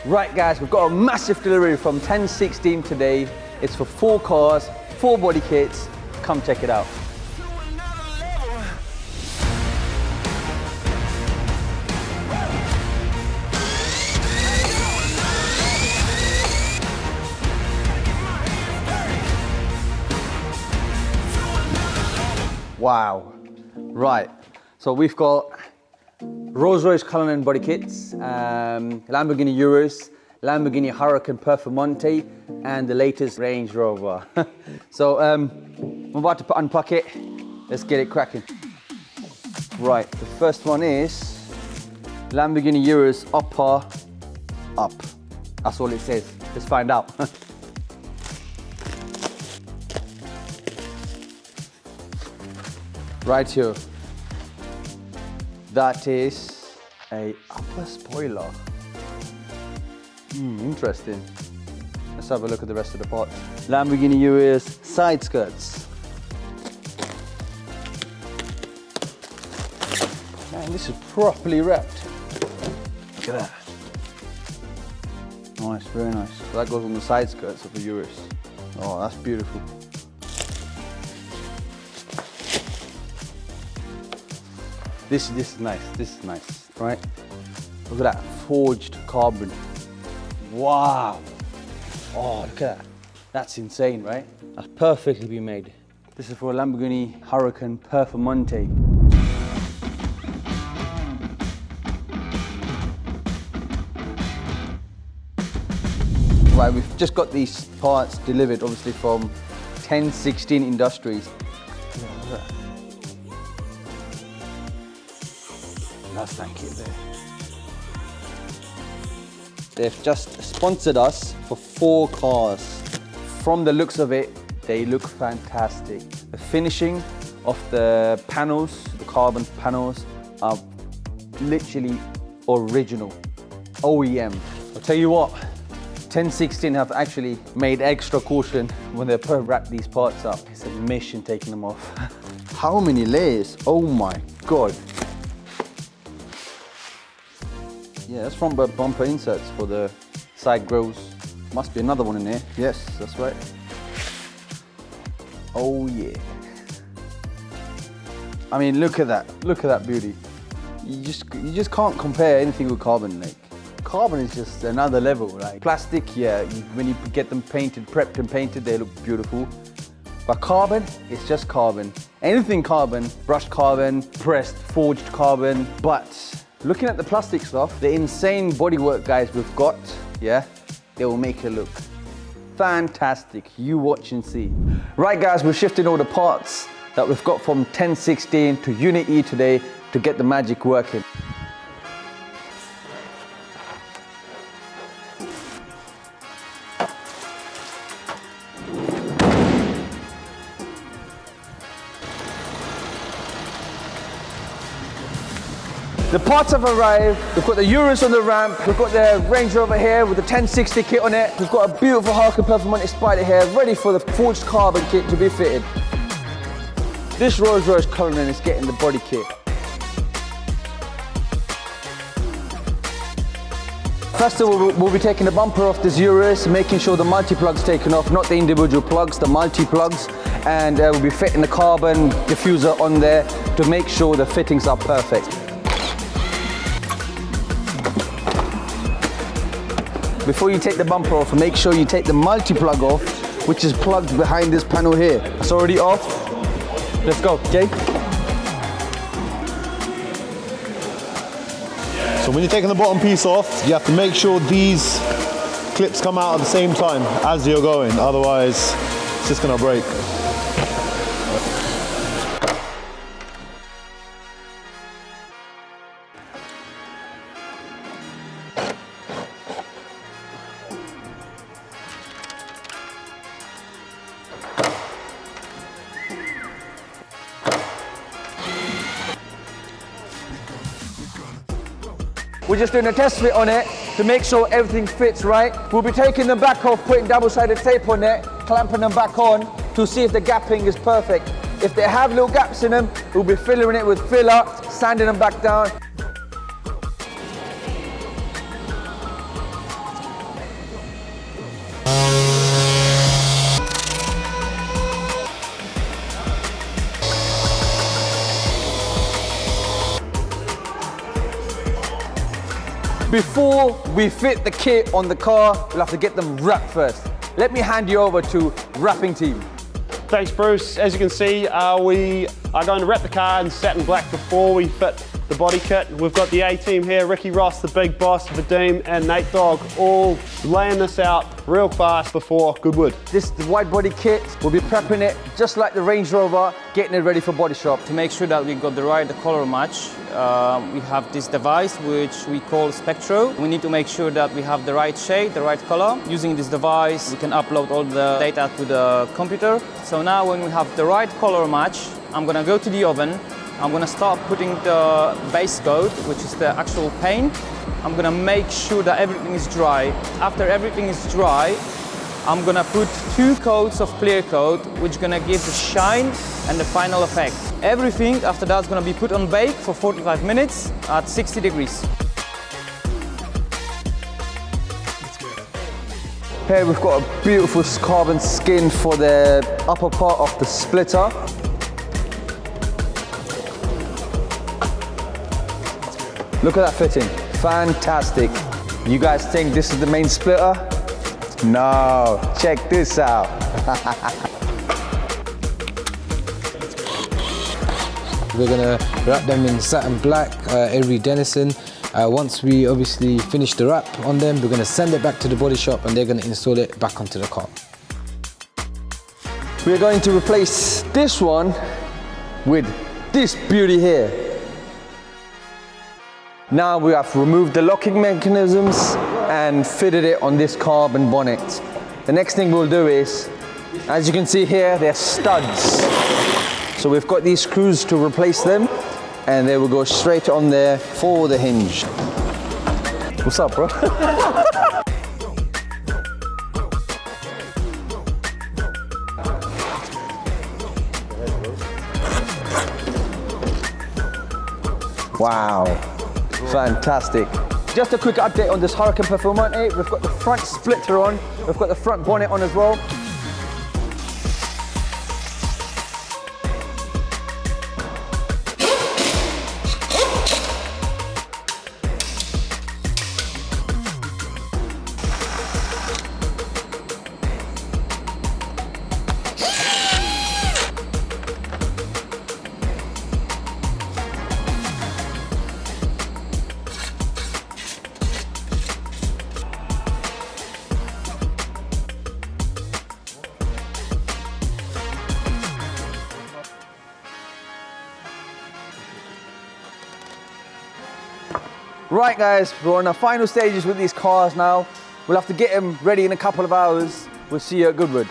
Right guys, we've got a massive delivery from 1016 today. It's for 4 cars, 4 body kits. Come check it out. Wow. Right, so we've got Royce Cullinan body kits, Lamborghini Urus, Lamborghini Huracan Performante, and the latest Range Rover. So I'm about to unpack it. Let's get it cracking. Right, the first one is Lamborghini Urus upper up. That's all it says. Let's find out. Right here. That is a upper spoiler. Interesting. Let's have a look at the rest of the parts. Lamborghini Urus side skirts. Man, this is properly wrapped. Look at that. Nice, very nice. So that goes on the side skirts of the Urus. Oh, that's beautiful. This is nice, this is nice, right? Look at that, forged carbon. Wow. Oh, look at that. That's insane, right? That's perfectly been made. This is for a Lamborghini Huracan Performante. Right, we've just got these parts delivered, obviously from 1016 Industries. Look at that. That's that kit there. They've just sponsored us for 4 cars. From the looks of it, they look fantastic. The finishing of the panels, the carbon panels, are literally original, OEM. I'll tell you what, 1016 have actually made extra caution when they wrap these parts up. It's a mission taking them off. How many layers? Oh my God. Yeah, that's front bumper inserts for the side grills. Must be another one in there. Yes, that's right. Oh yeah. I mean, look at that. Look at that beauty. You just can't compare anything with carbon. Like, carbon is just another level. Like plastic, yeah, when you get them painted, prepped and painted, they look beautiful. But carbon, it's just carbon. Anything carbon, brushed carbon, pressed, forged carbon, but looking at the plastic stuff, the insane bodywork guys we've got, yeah, they will make it look fantastic. You watch and see. Right guys, we're shifting all the parts that we've got from 1016 to Unit E today to get the magic working. The parts have arrived. We've got the Urus on the ramp. We've got the Range Rover here with the 1060 kit on it. We've got a beautiful Huracan Performante Spider here, ready for the forged carbon kit to be fitted. This Royce Cullinan is getting the body kit. First of all, we'll be taking the bumper off this Urus, making sure the multi-plug's taken off, not the individual plugs, the multi-plugs. And we'll be fitting the carbon diffuser on there to make sure the fittings are perfect. Before you take the bumper off, make sure you take the multi-plug off, which is plugged behind this panel here. It's already off. Let's go, okay? So when you're taking the bottom piece off, you have to make sure these clips come out at the same time as you're going, otherwise it's just gonna break. We're just doing a test fit on it to make sure everything fits right. We'll be taking them back off, putting double-sided tape on it, clamping them back on to see if the gapping is perfect. If they have little gaps in them, we'll be filling it with filler, sanding them back down. Before we fit the kit on the car, we'll have to get them wrapped first. Let me hand you over to wrapping team. Thanks, Bruce. As you can see, we are going to wrap the car in satin black before we fit the body kit. We've got the A-team here, Ricky Ross, the big boss, Vadim and Nate Dogg, all laying this out real fast before Goodwood. This is the wide body kit. We'll be prepping it just like the Range Rover, getting it ready for Bodyshop. To make sure that we got the right color match, we have this device which we call Spectro. We need to make sure that we have the right shade, the right color. Using this device, we can upload all the data to the computer. So now when we have the right color match, I'm gonna go to the oven. I'm gonna start putting the base coat, which is the actual paint. I'm gonna make sure that everything is dry. After everything is dry, I'm gonna put 2 coats of clear coat, which is gonna give the shine and the final effect. Everything after that is gonna be put on bake for 45 minutes at 60 degrees. Here we've got a beautiful carbon skin for the upper part of the splitter. Look at that fitting, fantastic. You guys think this is the main splitter? No, check this out. We're gonna wrap them in satin black, every Denison. Once we obviously finish the wrap on them, we're gonna send it back to the body shop and they're gonna install it back onto the car. We're going to replace this one with this beauty here. Now we have removed the locking mechanisms and fitted it on this carbon bonnet. The next thing we'll do is, as you can see here, they're studs. So we've got these screws to replace them and they will go straight on there for the hinge. What's up, bro? Wow. Fantastic. Just a quick update on this Huracan Performante. We've got the front splitter on, we've got the front bonnet on as well. Right guys, we're on our final stages with these cars now. We'll have to get them ready in a couple of hours. We'll see you at Goodwood.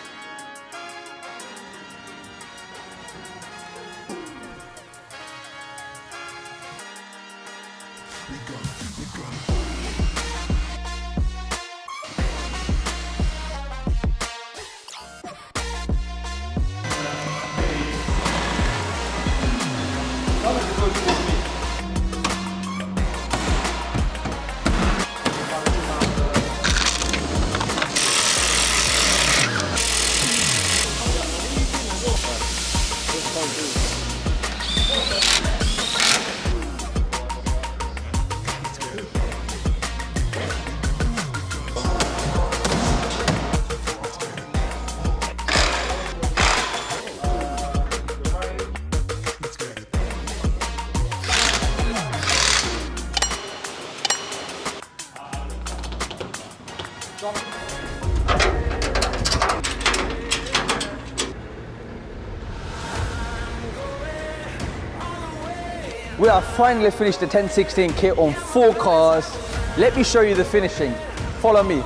We have finally finished the 1016 kit on 4 cars. Let me show you the finishing. Follow me.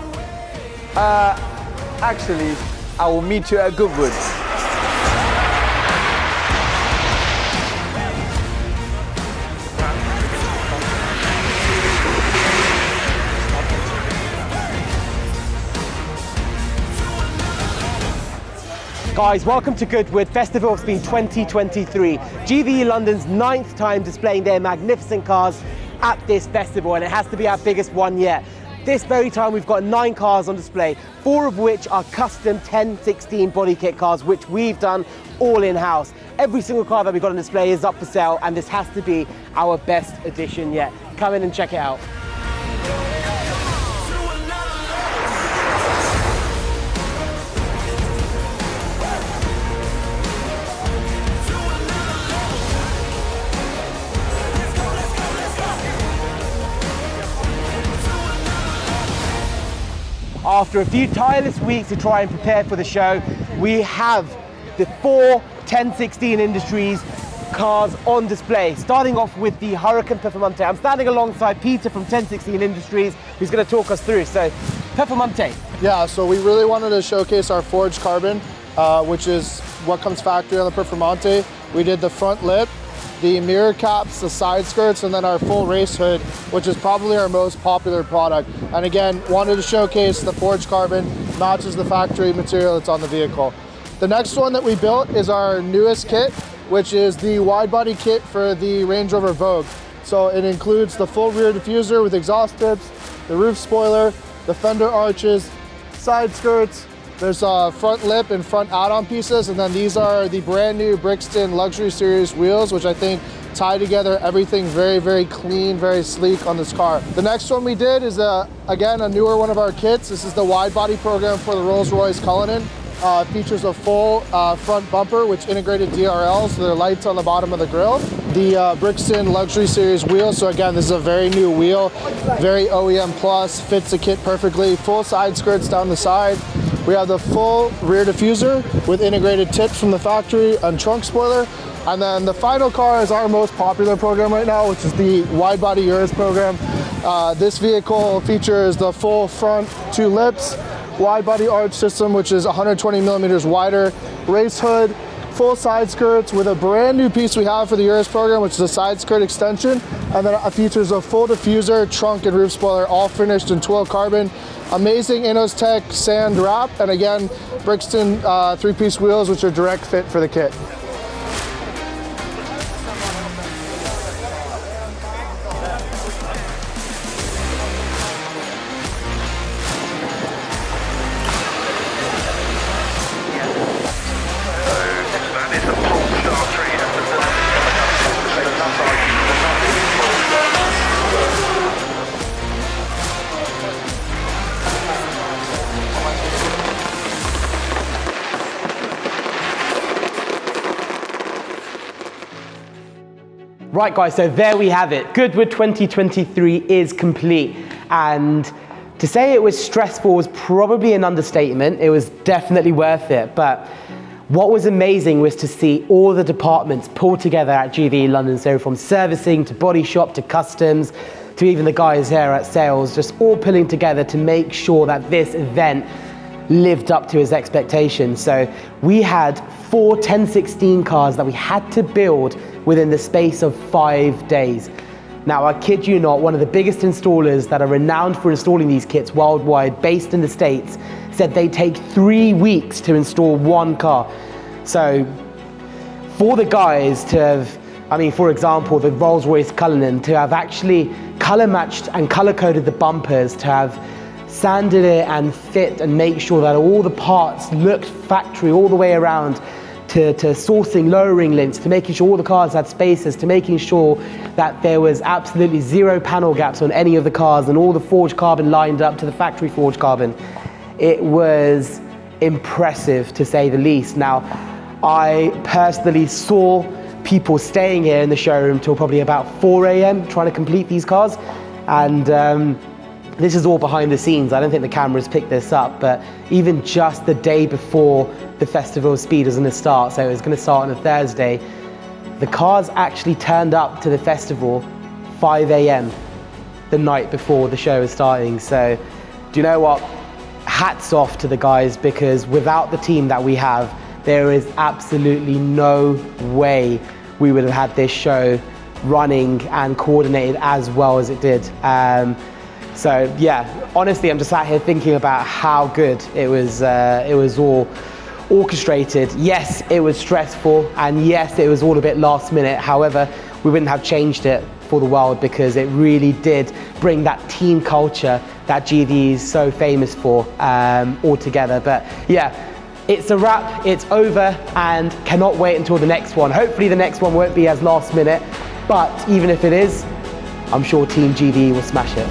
Actually, I will meet you at Goodwood. Guys, welcome to Goodwood Festival of Speed 2023. GVE London's 9th time displaying their magnificent cars at this festival, and it has to be our biggest one yet. This very time we've got 9 cars on display, 4 of which are custom 1016 body kit cars, which we've done all in-house. Every single car that we've got on display is up for sale, and this has to be our best edition yet. Come in and check it out. After a few tireless weeks to try and prepare for the show, we have the 4 1016 Industries cars on display, starting off with the Huracan Performante. I'm standing alongside Peter from 1016 Industries, who's going to talk us through. So, Performante. Yeah, so we really wanted to showcase our forged carbon, which is what comes factory on the Performante. We did the front lip, the mirror caps, the side skirts, and then our full race hood, which is probably our most popular product. And again, wanted to showcase the forged carbon matches the factory material that's on the vehicle. The next one that we built is our newest kit, which is the wide body kit for the Range Rover Vogue. So it includes the full rear diffuser with exhaust tips, the roof spoiler, the fender arches, side skirts, there's a front lip and front add-on pieces, and then these are the brand new Brixton Luxury Series wheels, which I think tie together everything very, very clean, very sleek on this car. The next one we did is, again, a newer one of our kits. This is the wide body program for the Royce Cullinan. Features a full front bumper, which integrated DRLs, so there are lights on the bottom of the grille. The Brixton Luxury Series wheel, so again, this is a very new wheel, very OEM plus, fits the kit perfectly. Full side skirts down the side. We have the full rear diffuser with integrated tips from the factory and trunk spoiler. And then the final car is our most popular program right now, which is the wide body Urus program. This vehicle features the full front 2 lips, wide body arch system, which is 120 millimeters wider, race hood, full side skirts with a brand new piece we have for the Urus program, which is a side skirt extension. And then it features a full diffuser, trunk, and roof spoiler, all finished in twill carbon. Amazing Innotek sand wrap, and again, Brixton 3-piece wheels, which are direct fit for the kit. Right guys, so there we have it. Goodwood 2023 is complete, and to say it was stressful was probably an understatement. It was definitely worth it, but what was amazing was to see all the departments pull together at GVE London, so from servicing to body shop to customs to even the guys here at sales, just all pulling together to make sure that this event lived up to his expectations. So we had 4 1016 cars that we had to build within the space of 5 days. Now, I kid you not, one of the biggest installers that are renowned for installing these kits worldwide, based in the States, said they take 3 weeks to install one car. So for the guys to have, I mean, for example, the Royce Cullinan, to have actually color matched and color coded the bumpers, to have sanded it and fit and make sure that all the parts looked factory all the way around, to sourcing lowering links, to making sure all the cars had spaces, to making sure that there was absolutely 0 panel gaps on any of the cars and all the forged carbon lined up to the factory forged carbon. It was impressive, to say the least. Now, I personally saw people staying here in the showroom till probably about 4 a.m. trying to complete these cars, and this is all behind the scenes. I don't think the cameras picked this up, but even just the day before the Festival of Speed was going to start, so it was going to start on a Thursday, the cars actually turned up to the festival 5 a.m. the night before the show was starting. So, do you know what? Hats off to the guys, because without the team that we have, there is absolutely no way we would have had this show running and coordinated as well as it did. So yeah, honestly, I'm just sat here thinking about how good it was all orchestrated. Yes, it was stressful, and yes, it was all a bit last minute. However, we wouldn't have changed it for the world, because it really did bring that team culture that GVE is so famous for all together. But yeah, it's a wrap, it's over, and cannot wait until the next one. Hopefully the next one won't be as last minute, but even if it is, I'm sure Team GVE will smash it.